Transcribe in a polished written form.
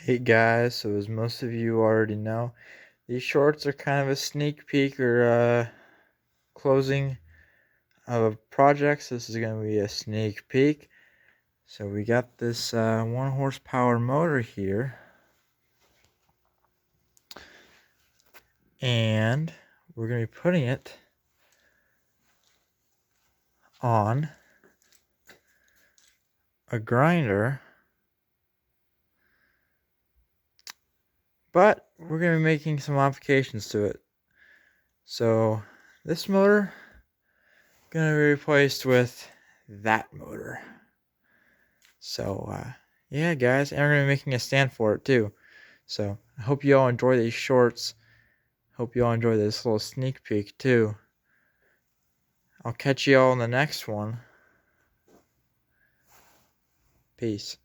Hey guys, so as most of you already know, these shorts are kind of a sneak peek or closing of projects. This is going to be a sneak peek. So we got this 1 horsepower motor here, and we're going to be putting it on a grinder, but we're going to be making some modifications to it. So this motor going to be replaced with that motor. So yeah guys, and we're going to be making a stand for it too. So I hope you all enjoy these shorts. Hope you all enjoy this little sneak peek too. I'll catch you all in the next one. Peace.